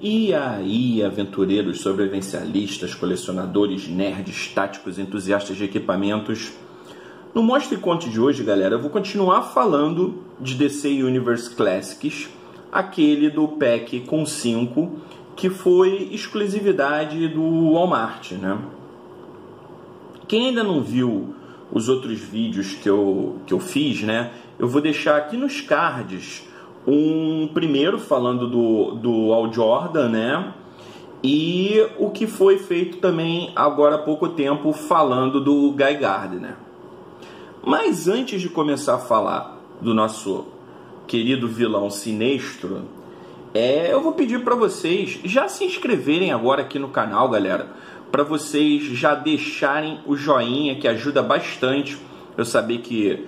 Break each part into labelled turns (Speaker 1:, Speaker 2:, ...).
Speaker 1: E aí, aventureiros, sobrevivencialistas, colecionadores, nerds, táticos, entusiastas de equipamentos. No Mostra e Conte de hoje, galera, eu vou continuar falando de DC Universe Classics, aquele do pack com 5, que foi exclusividade do Walmart, né? Quem ainda não viu os outros vídeos que eu fiz, né? Eu vou deixar aqui nos cards um primeiro falando do Hal Jordan, né? E o que foi feito também agora há pouco tempo falando do Guy Gardner. Mas antes de começar a falar do nosso querido vilão Sinestro, eu vou pedir para vocês já se inscreverem agora aqui no canal, galera, para vocês já deixarem o joinha, que ajuda bastante eu saber que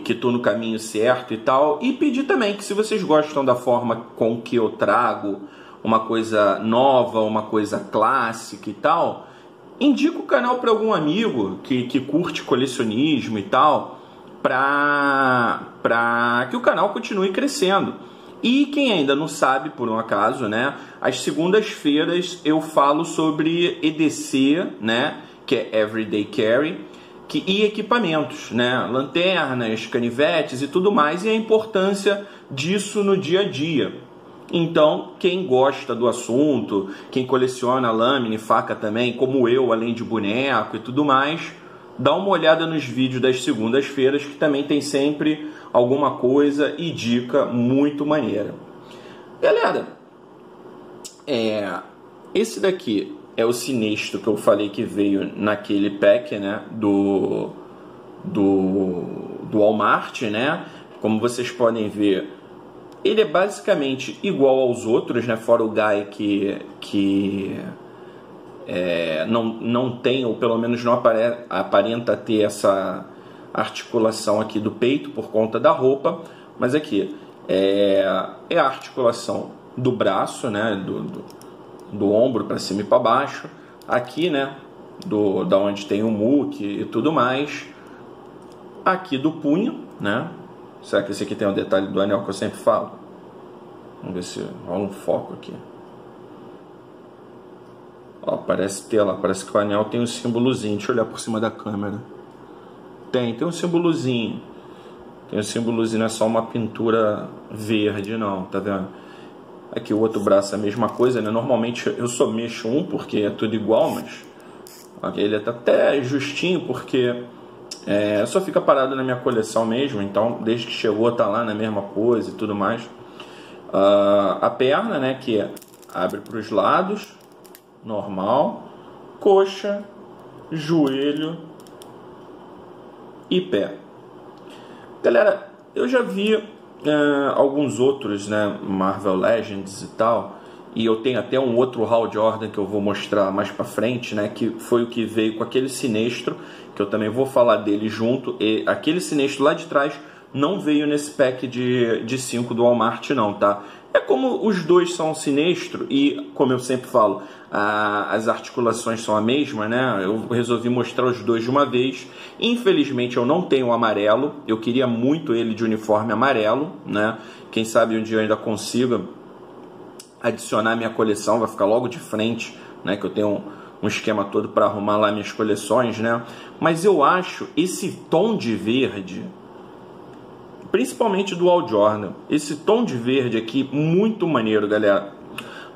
Speaker 1: estou no caminho certo e tal, e pedir também que, se vocês gostam da forma com que eu trago uma coisa nova, uma coisa clássica e tal, indica o canal para algum amigo que curte colecionismo e tal, para que o canal continue crescendo. E quem ainda não sabe, por um acaso, né, às segundas-feiras eu falo sobre EDC, né, que é Everyday Carry, e equipamentos, né, lanternas, canivetes e tudo mais, e a importância disso no dia a dia. Então, quem gosta do assunto, quem coleciona lâmina e faca também, como eu, além de boneco e tudo mais, dá uma olhada nos vídeos das segundas-feiras, que também tem sempre alguma coisa e dica muito maneira. Galera, esse daqui é o Sinestro que eu falei que veio naquele pack, né, do Walmart, né? Como vocês podem ver, ele é basicamente igual aos outros, né? Fora o Guy que não tem, ou pelo menos não aparenta ter essa articulação aqui do peito por conta da roupa, mas aqui é a articulação do braço, né? Do ombro para cima e para baixo, aqui, né, da onde tem o muque e tudo mais, aqui do punho, né? Será que esse aqui tem o detalhe do anel que eu sempre falo? Vamos ver se rola um foco aqui. Ó, parece ter lá, parece que o anel tem um símbolozinho. Deixa eu olhar por cima da câmera. Tem um símbolozinho. Tem um símbolozinho, não é só uma pintura verde, não, tá vendo? Aqui o outro braço é a mesma coisa, né? Normalmente eu só mexo um porque é tudo igual, mas aqui ele tá até justinho porque só fica parado na minha coleção mesmo. Então, desde que chegou, tá lá na mesma coisa e tudo mais. A perna, né? Que abre para os lados, normal, coxa, joelho e pé. Galera, eu já vi alguns outros, né, Marvel Legends e tal, e eu tenho até um outro Hal Jordan que eu vou mostrar mais pra frente, né, que foi o que veio com aquele Sinestro, que eu também vou falar dele junto, e aquele Sinestro lá de trás não veio nesse pack de 5 do Walmart não, tá? É como os dois são Sinestro e, como eu sempre falo, as articulações são a mesma, né? Eu resolvi mostrar os dois de uma vez. Infelizmente eu não tenho o amarelo, eu queria muito ele de uniforme amarelo, né? Quem sabe um dia eu ainda consiga adicionar minha coleção, vai ficar logo de frente, né? Que eu tenho um esquema todo para arrumar lá minhas coleções, né? Mas eu acho esse tom de verde, principalmente do Hal Jordan, esse tom de verde aqui muito maneiro, galera,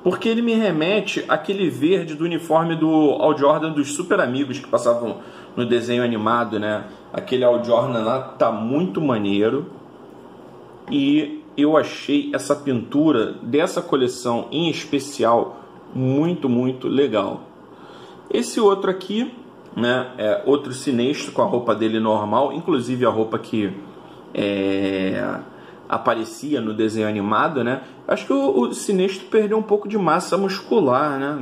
Speaker 1: porque ele me remete àquele verde do uniforme do Hal Jordan dos Super Amigos que passavam no desenho animado, né? Aquele Hal Jordan lá tá muito maneiro, e eu achei essa pintura dessa coleção em especial muito, muito legal. Esse outro aqui, né, é outro Sinestro com a roupa dele normal, inclusive a roupa que aparecia no desenho animado, né? Acho que o Sinestro perdeu um pouco de massa muscular, né?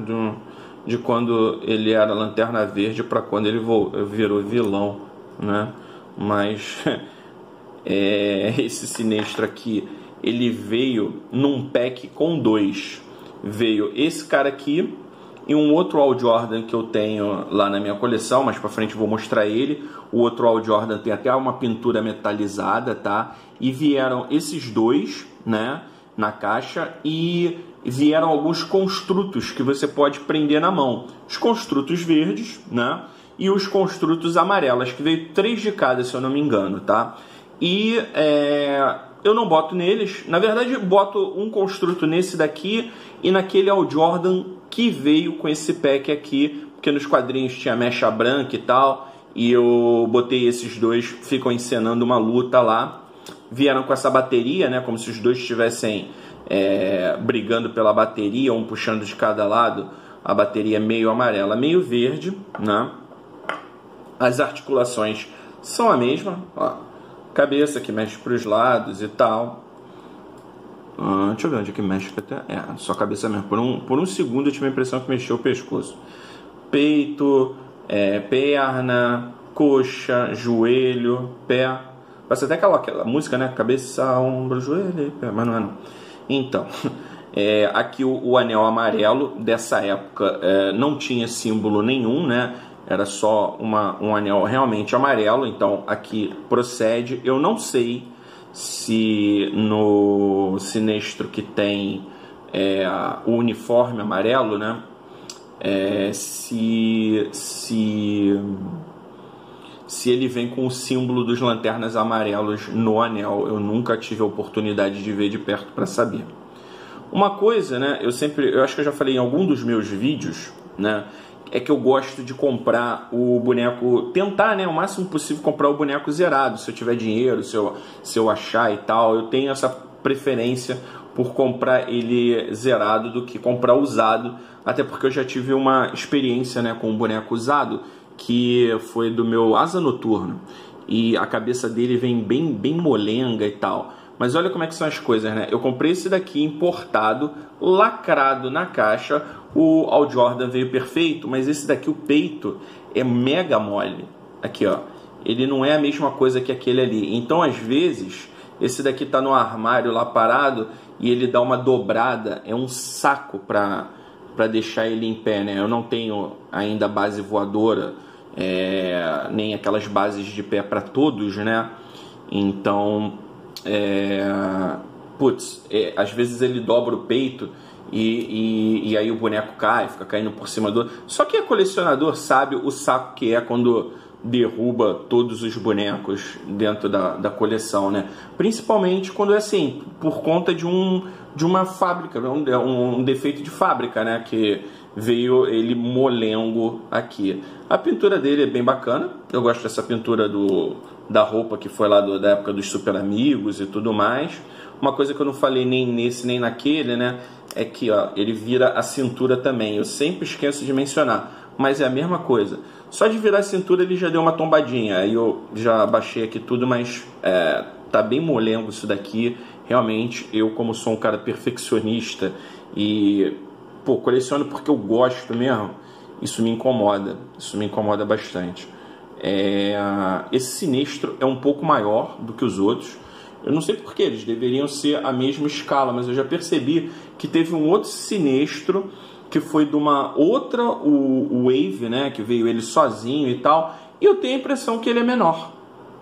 Speaker 1: De quando ele era Lanterna Verde para quando ele virou vilão, né? Mas esse Sinestro aqui, ele veio num pack com 2. Veio esse cara aqui e um outro Hal Jordan que eu tenho lá na minha coleção, mais pra frente eu vou mostrar ele. O outro Hal Jordan tem até uma pintura metalizada, tá? E vieram esses dois, né, na caixa, e vieram alguns construtos que você pode prender na mão. Os construtos verdes, né? E os construtos amarelos, que veio 3 de cada, se eu não me engano, tá? E eu não boto neles. Na verdade, boto um construto nesse daqui e naquele All Jordan que veio com esse pack aqui, porque nos quadrinhos tinha mecha branca e tal, e eu botei esses dois, ficam encenando uma luta lá. Vieram com essa bateria, né? Como se os dois estivessem brigando pela bateria, um puxando de cada lado, a bateria meio amarela, meio verde, né? As articulações são a mesma, ó, cabeça que mexe para os lados e tal. Deixa eu ver onde é que mexe até. Só a cabeça mesmo. Por um segundo eu tive a impressão que mexeu o pescoço. Peito, perna, coxa, joelho, pé. Parece até aquela música, né? Cabeça, ombro, joelho, pé, mas não é não. Então, aqui o anel amarelo dessa época não tinha símbolo nenhum, né? Era só um anel realmente amarelo, então aqui procede. Eu não sei se no Sinestro que tem o uniforme amarelo, né? Se ele vem com o símbolo dos lanternas amarelos no anel. Eu nunca tive a oportunidade de ver de perto para saber. Uma coisa, né? Eu acho que eu já falei em algum dos meus vídeos, né? É que eu gosto de comprar o boneco, tentar, né, o máximo possível comprar o boneco zerado, se eu tiver dinheiro, se eu achar e tal. Eu tenho essa preferência por comprar ele zerado do que comprar usado, até porque eu já tive uma experiência, né, com um boneco usado, que foi do meu Asa Noturno, e a cabeça dele vem bem molenga e tal. Mas olha como é que são as coisas, né? Eu comprei esse daqui importado, lacrado na caixa. O All Jordan veio perfeito, mas esse daqui, o peito, é mega mole. Aqui, ó. Ele não é a mesma coisa que aquele ali. Então, às vezes, esse daqui tá no armário lá parado e ele dá uma dobrada. É um saco pra deixar ele em pé, né? Eu não tenho ainda base voadora, nem aquelas bases de pé para todos, né? Então... às vezes ele dobra o peito e aí o boneco cai, fica caindo por cima do... Só que o colecionador sabe o saco que é quando derruba todos os bonecos dentro da coleção, né? Principalmente quando é assim, por conta de uma fábrica, um defeito de fábrica, né? Que veio ele molengo aqui. A pintura dele é bem bacana, eu gosto dessa pintura da roupa que foi lá da época dos Super Amigos e tudo mais. Uma coisa que eu não falei nem nesse nem naquele, né, é que ó, ele vira a cintura também. Eu sempre esqueço de mencionar, mas é a mesma coisa. Só de virar a cintura ele já deu uma tombadinha. Aí eu já baixei aqui tudo, mas tá bem molengo isso daqui. Realmente, eu como sou um cara perfeccionista e coleciono porque eu gosto mesmo, isso me incomoda bastante. Esse Sinestro é um pouco maior do que os outros. Eu não sei porque eles deveriam ser a mesma escala, mas eu já percebi que teve um outro Sinestro que foi de uma outra Wave, né, que veio ele sozinho e tal, e eu tenho a impressão que ele é menor.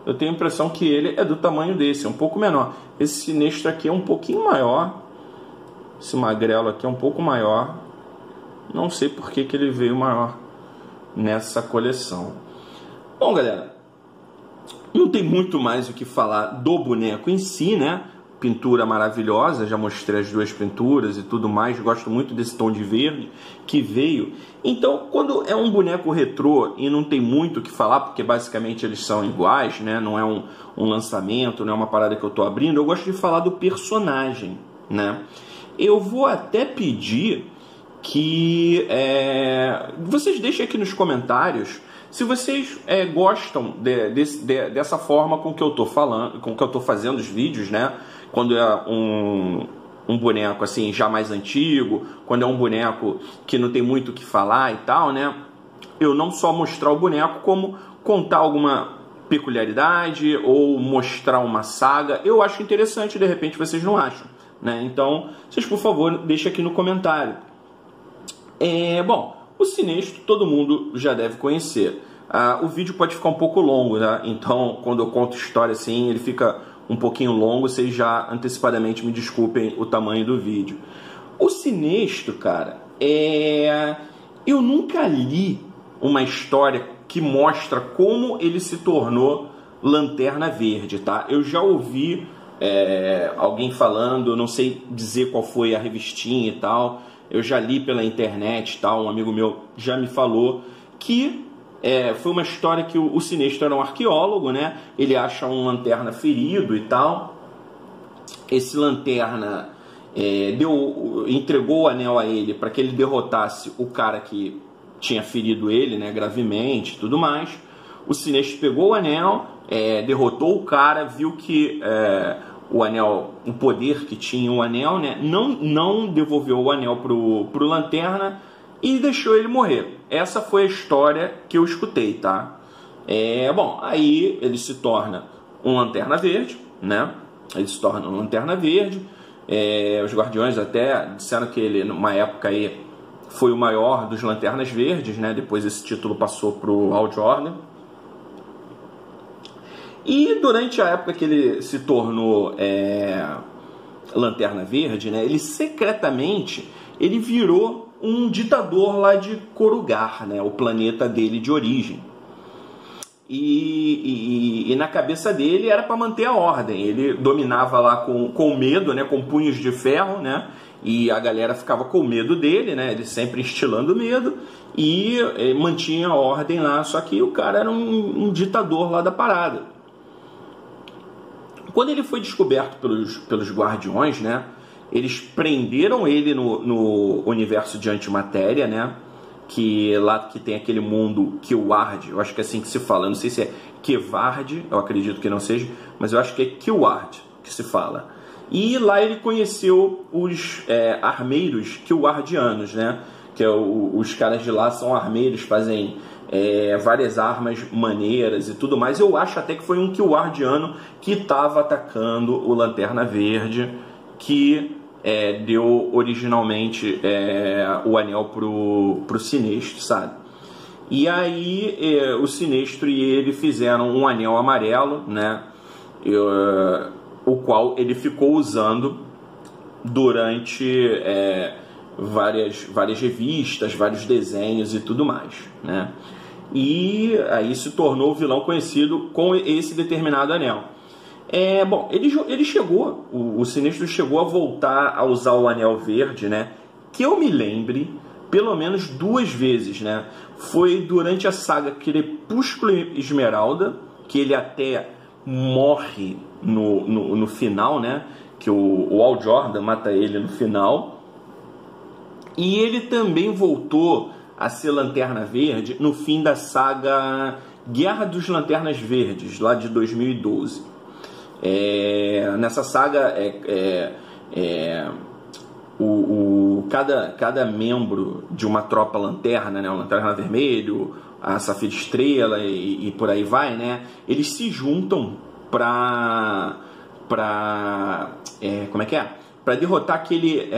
Speaker 1: Eu tenho a impressão que ele é do tamanho desse, é um pouco menor. Esse Sinestro aqui é um pouquinho maior. Esse magrelo aqui é um pouco maior. Não sei por que ele veio maior nessa coleção. Bom, galera, não tem muito mais o que falar do boneco em si, né? Pintura maravilhosa, já mostrei as duas pinturas e tudo mais. Gosto muito desse tom de verde que veio. Então, quando é um boneco retrô e não tem muito o que falar, porque basicamente eles são iguais, né? Não é um lançamento, não é uma parada que eu tô abrindo, eu gosto de falar do personagem, né? Eu vou até pedir que vocês deixem aqui nos comentários se vocês gostam dessa forma com que eu tô falando, com que eu tô fazendo os vídeos, né? Quando é um boneco assim já mais antigo, quando é um boneco que não tem muito o que falar e tal, né? Eu não só mostrar o boneco, como contar alguma peculiaridade ou mostrar uma saga. Eu acho interessante, de repente vocês não acham, né? Então, vocês por favor deixem aqui no comentário. Bom, o Sinestro todo mundo já deve conhecer. O vídeo pode ficar um pouco longo, né? Então, quando eu conto história assim, ele fica um pouquinho longo. Vocês já antecipadamente me desculpem o tamanho do vídeo. O Sinestro, cara, eu nunca li uma história que mostra como ele se tornou Lanterna Verde, tá? Eu já ouvi alguém falando, não sei dizer qual foi a revistinha e tal, eu já li pela internet e tal, um amigo meu já me falou que foi uma história que o Sinestro era um arqueólogo, né? Ele acha um Lanterna ferido e tal. Esse Lanterna entregou o anel a ele para que ele derrotasse o cara que tinha ferido ele, né, gravemente e tudo mais. O Sinestro pegou o anel, derrotou o cara, viu que o anel, o poder que tinha o anel, né, não devolveu o anel pro Lanterna e deixou ele morrer. Essa foi a história que eu escutei, tá? Bom, aí ele se torna um Lanterna Verde, né? Ele se torna um Lanterna Verde. Os Guardiões até disseram que ele, numa época aí, foi o maior dos Lanternas Verdes, né? Depois esse título passou pro Hal Jordan. E durante a época que ele se tornou Lanterna Verde, né? Ele secretamente virou um ditador lá de Korugar, né? O planeta dele de origem. E na cabeça dele era para manter a ordem. Ele dominava lá com medo, né? Com punhos de ferro, né? E a galera ficava com medo dele, né? Ele sempre instilando medo e mantinha a ordem lá. Só que o cara era um ditador lá da parada. Quando ele foi descoberto pelos Guardiões, né? Eles prenderam ele no universo de antimatéria, né? Que lá que tem aquele mundo Keward, eu acho que é assim que se fala, eu não sei se é Kevard, eu acredito que não seja, mas eu acho que é Keward que se fala. E lá ele conheceu os armeiros Kewardianos, né? Que os caras de lá são armeiros, fazem várias armas maneiras e tudo mais. Eu acho até que foi um Kewardiano que estava atacando o Lanterna Verde, que deu originalmente o anel pro Sinestro, sabe? E aí o Sinestro e ele fizeram um anel amarelo, né? O qual ele ficou usando durante várias revistas, vários desenhos e tudo mais, né? E aí se tornou o vilão conhecido com esse determinado anel. Bom, ele chegou, o Sinestro chegou a voltar a usar o Anel Verde, né? Que eu me lembre, pelo menos 2 vezes, né? Foi durante a saga Crepúsculo Esmeralda, que ele até morre no final, né? Que o Hal Jordan mata ele no final. E ele também voltou a ser Lanterna Verde no fim da saga Guerra dos Lanternas Verdes, lá de 2012. Nessa saga cada membro de uma tropa lanterna, né, o Lanterna Vermelho, a Safira Estrela e por aí vai, né, eles se juntam para derrotar aquele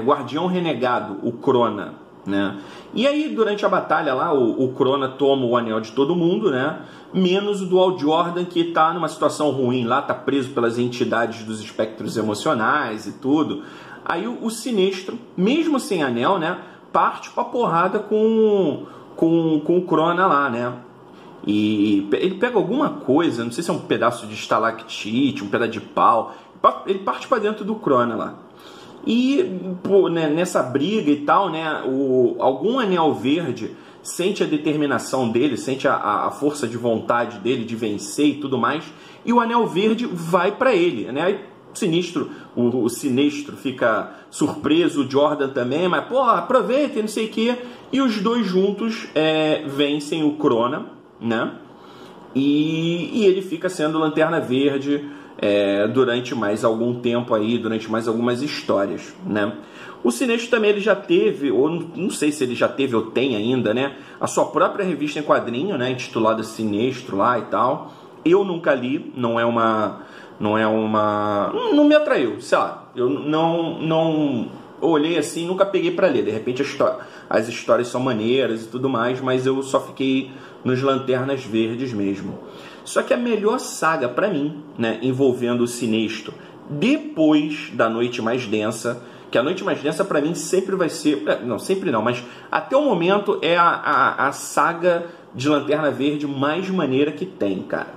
Speaker 1: guardião renegado, o Crona, né? E aí durante a batalha lá o Crona toma o anel de todo mundo, né? Menos o do Hal Jordan, que tá numa situação ruim lá, tá preso pelas entidades dos espectros emocionais e tudo. Aí o Sinestro, mesmo sem anel, né, parte pra porrada com o Crona lá, né? E ele pega alguma coisa, não sei se é um pedaço de estalactite, um pedaço de pau, ele parte pra dentro do Crona lá. E nessa briga e tal, né, algum anel verde sente a determinação dele, sente a força de vontade dele de vencer e tudo mais, e o anel verde vai para ele, né? Aí o Sinestro fica surpreso, o Jordan também, mas pô, aproveita e não sei o que, e os dois juntos vencem o Crona, né? E ele fica sendo Lanterna Verde durante mais algum tempo aí, durante mais algumas histórias, né? O Sinestro também ele já teve, ou não sei se ele já teve ou tem ainda, né, a sua própria revista em quadrinho, né, intitulada Sinestro lá e tal. Eu nunca li, não me atraiu, sei lá, eu não olhei assim, nunca peguei para ler. De repente as histórias são maneiras e tudo mais, mas eu só fiquei nos Lanternas Verdes mesmo. Só que a melhor saga para mim, né, envolvendo o Sinestro depois da Noite Mais Densa, que a Noite Mais Densa pra mim sempre vai ser, não, sempre não, mas até o momento é a saga de Lanterna Verde mais maneira que tem, cara.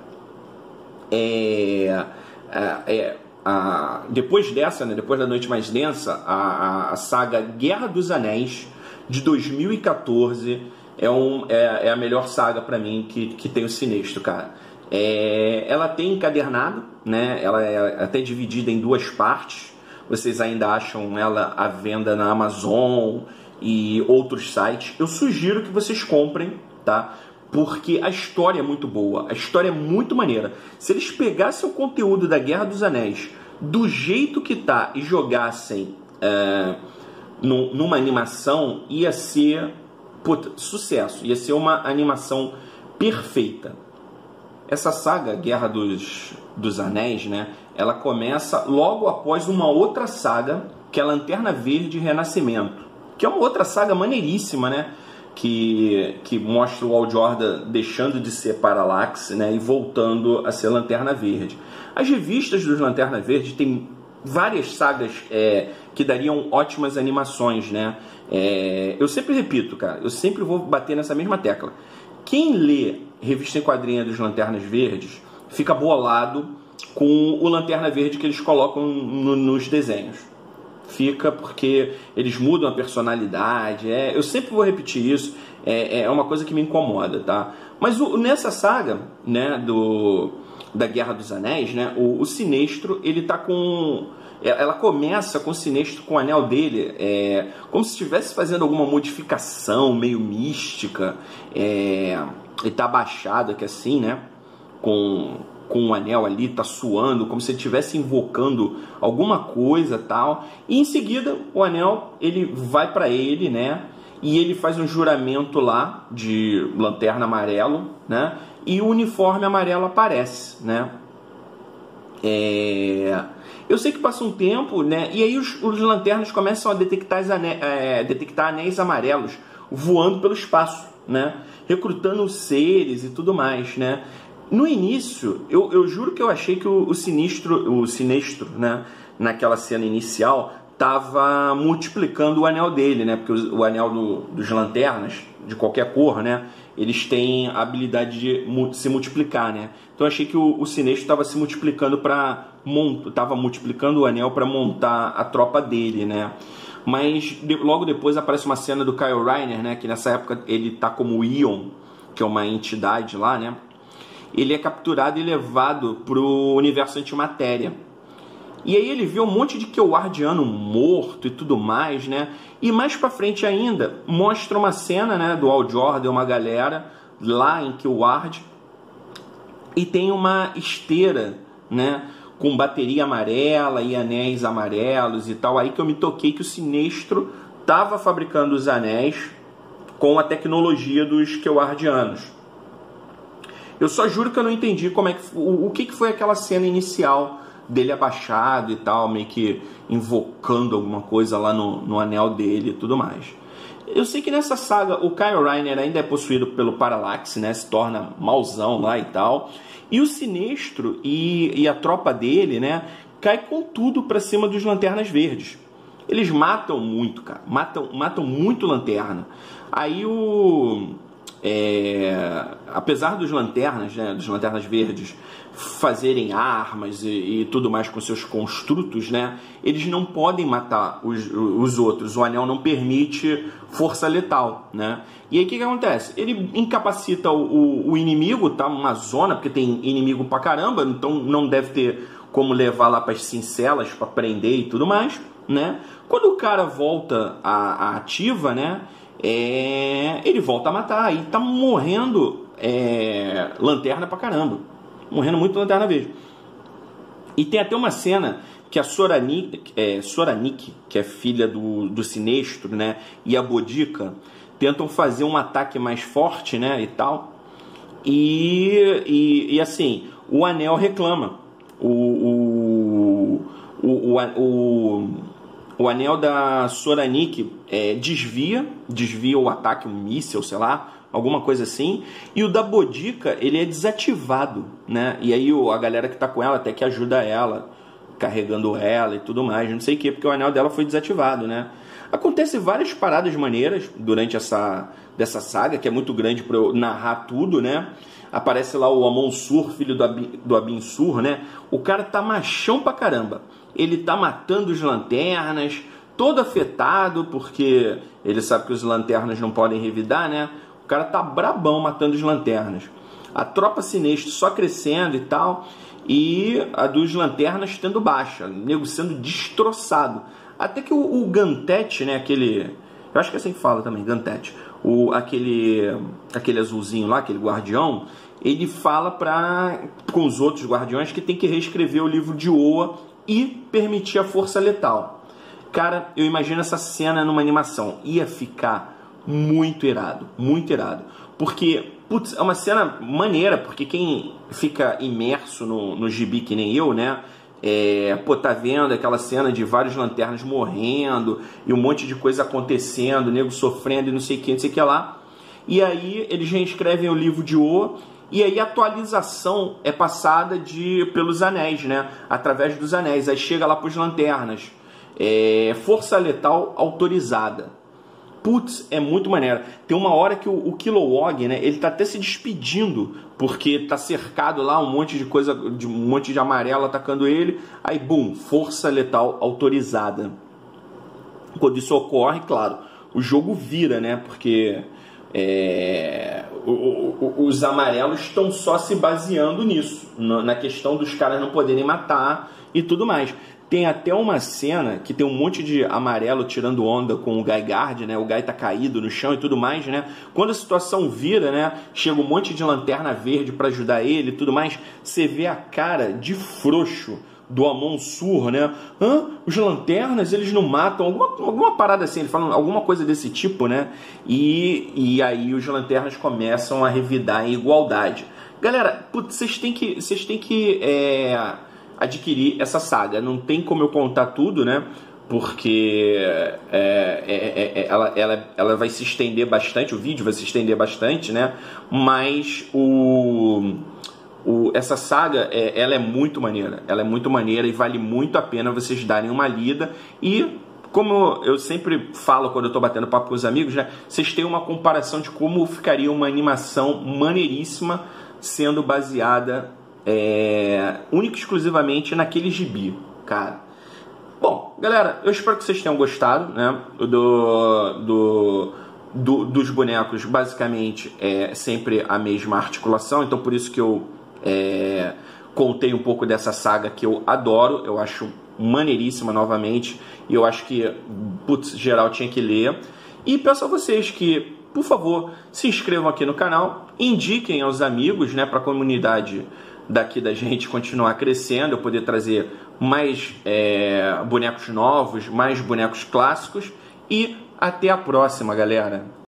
Speaker 1: Depois dessa, né, depois da Noite Mais Densa, a saga Guerra dos Anéis de 2014 é a melhor saga pra mim que tem o Sinestro, cara. Ela tem encadernado, né? Ela é até dividida em 2 partes. Vocês ainda acham ela à venda na Amazon e outros sites. Eu sugiro que vocês comprem, tá? Porque a história é muito boa, a história é muito maneira. Se eles pegassem o conteúdo da Guerra dos Anéis do jeito que tá e jogassem numa animação, ia ser sucesso, ia ser uma animação perfeita. Essa saga, Guerra dos Anéis, né, ela começa logo após uma outra saga, que é Lanterna Verde Renascimento, que é uma outra saga maneiríssima, né, que mostra o Hal Jordan deixando de ser Parallax, né, e voltando a ser Lanterna Verde. As revistas dos Lanterna Verde tem várias sagas que dariam ótimas animações, né? Eu sempre repito, cara, eu sempre vou bater nessa mesma tecla. Quem lê revista em quadrinha dos Lanternas Verdes fica bolado com o Lanterna Verde que eles colocam nos desenhos. Fica porque eles mudam a personalidade. Eu sempre vou repetir isso. É uma coisa que me incomoda, tá? Mas nessa saga, né, da Guerra dos Anéis, né, o Sinestro, ele tá com... Ela começa com o Sinestro com o anel dele, como se estivesse fazendo alguma modificação meio mística. Ele tá abaixado aqui assim, né? Com o anel ali, tá suando, como se ele estivesse invocando alguma coisa, tal. E em seguida, o anel, ele vai para ele, né? E ele faz um juramento lá de Lanterna Amarelo, né? E o uniforme amarelo aparece, né? Eu sei que passa um tempo, né? E aí os lanternas começam a detectar anéis amarelos voando pelo espaço, né? Recrutando seres e tudo mais, né? No início, eu juro que eu achei que o Sinestro, né, naquela cena inicial, estava multiplicando o anel dele, né? Porque o anel dos lanternas, de qualquer cor, né? Eles têm a habilidade de se multiplicar, né? Então eu achei que o Sinestro estava se multiplicando estava multiplicando o anel para montar a tropa dele, né? Mas logo depois aparece uma cena do Kyle Rayner, né? Que nessa época ele tá como Ion, que é uma entidade lá, né? Ele é capturado e levado pro universo antimatéria. E aí ele vê um monte de Kewardiano morto e tudo mais, né? E mais pra frente ainda, mostra uma cena, né, do Hal Jordan, uma galera lá em Keward, e tem uma esteira, né, com bateria amarela e anéis amarelos e tal. Aí que eu me toquei que o Sinestro tava fabricando os anéis com a tecnologia dos Kewardianos. Eu só juro que eu não entendi o que foi aquela cena inicial dele abaixado e tal, meio que invocando alguma coisa lá no anel dele e tudo mais. Eu sei que nessa saga o Kyle Rayner ainda é possuído pelo Parallax, né? Se torna mauzão lá e tal. E o Sinestro e a tropa dele, né, cai com tudo pra cima dos Lanternas Verdes. Eles matam muito, cara. Matam muito Lanterna. Aí apesar dos Lanternas, né, dos Lanternas Verdes fazerem armas e tudo mais com seus construtos, né, eles não podem matar os outros. O anel não permite força letal, né? E aí o que acontece? Ele incapacita o inimigo, tá? Uma zona, porque tem inimigo pra caramba, então não deve ter como levar lá para as cincelas para prender e tudo mais, né? Quando o cara volta à ativa, né, ele volta a matar e tá morrendo lanterna pra caramba. Morrendo muito Lanterna Verde. E tem até uma cena que a Soranik, que é filha do Sinestro, né, e a Bodica tentam fazer um ataque mais forte, né, e tal. E assim, o anel reclama. O anel da Soranik desvia o ataque, um míssil, sei lá, alguma coisa assim, e o da Bodica, ele é desativado, né? E aí a galera que tá com ela até que ajuda ela carregando ela e tudo mais, não sei o que, porque o anel dela foi desativado, né? Acontece várias paradas maneiras durante dessa saga, que é muito grande para eu narrar tudo, né? Aparece lá o Amon-Sur, filho do Abin-Sur, né? O cara tá machão pra caramba. Ele tá matando os lanternas, todo afetado, porque ele sabe que os lanternas não podem revidar, né? O cara tá brabão matando os lanternas. A tropa Sinestro só crescendo e tal, e a dos lanternas tendo baixa, o nego sendo destroçado. Até que o Gantet, né, aquele... Eu acho que é assim que fala também, Gantet. Aquele azulzinho lá, aquele guardião, ele fala com os outros guardiões que tem que reescrever o livro de Oa e permitir a força letal. Cara, eu imagino essa cena numa animação. Ia ficar muito irado, muito irado. Porque, putz, é uma cena maneira, porque quem fica imerso no gibi que nem eu, né? Tá vendo aquela cena de vários lanternas morrendo e um monte de coisa acontecendo, o nego sofrendo e não sei o que lá. E aí eles reescrevem o livro de Oa e aí a atualização é passada pelos anéis, né? Através dos anéis. Aí chega lá para os lanternas. Força letal autorizada. Putz, é muito maneiro. Tem uma hora que o Kilowog, né, ele tá até se despedindo, porque tá cercado lá, um monte de coisa, um monte de amarelo atacando ele. Aí, bum, força letal autorizada. Quando isso ocorre, claro, o jogo vira, né, porque os amarelos estão só se baseando nisso, na questão dos caras não poderem matar e tudo mais. Tem até uma cena que tem um monte de amarelo tirando onda com o Guy-Gard, né? O Guy tá caído no chão e tudo mais, né? Quando a situação vira, né? Chega um monte de lanterna verde para ajudar ele e tudo mais. Você vê a cara de frouxo do Amon-Sur, né? Os lanternas, eles não matam? Alguma parada assim, ele fala alguma coisa desse tipo, né? E aí os lanternas começam a revidar em igualdade. Galera, putz, vocês têm que adquirir essa saga. Não tem como eu contar tudo, né? Porque ela vai se estender bastante, o vídeo vai se estender bastante, né? Mas essa saga, ela é muito maneira. Ela é muito maneira e vale muito a pena vocês darem uma lida. E, como eu sempre falo quando eu tô batendo papo com os amigos, né? Vocês têm uma comparação de como ficaria uma animação maneiríssima sendo baseada única e exclusivamente naquele gibi, cara. Bom, galera, eu espero que vocês tenham gostado, né? Dos bonecos, basicamente, é sempre a mesma articulação, então por isso que eu contei um pouco dessa saga que eu adoro, eu acho maneiríssima novamente, e eu acho que, putz, geral tinha que ler. E peço a vocês que, por favor, se inscrevam aqui no canal, indiquem aos amigos, né, para a comunidade daqui da gente continuar crescendo, eu poder trazer mais bonecos novos, mais bonecos clássicos, e até a próxima, galera!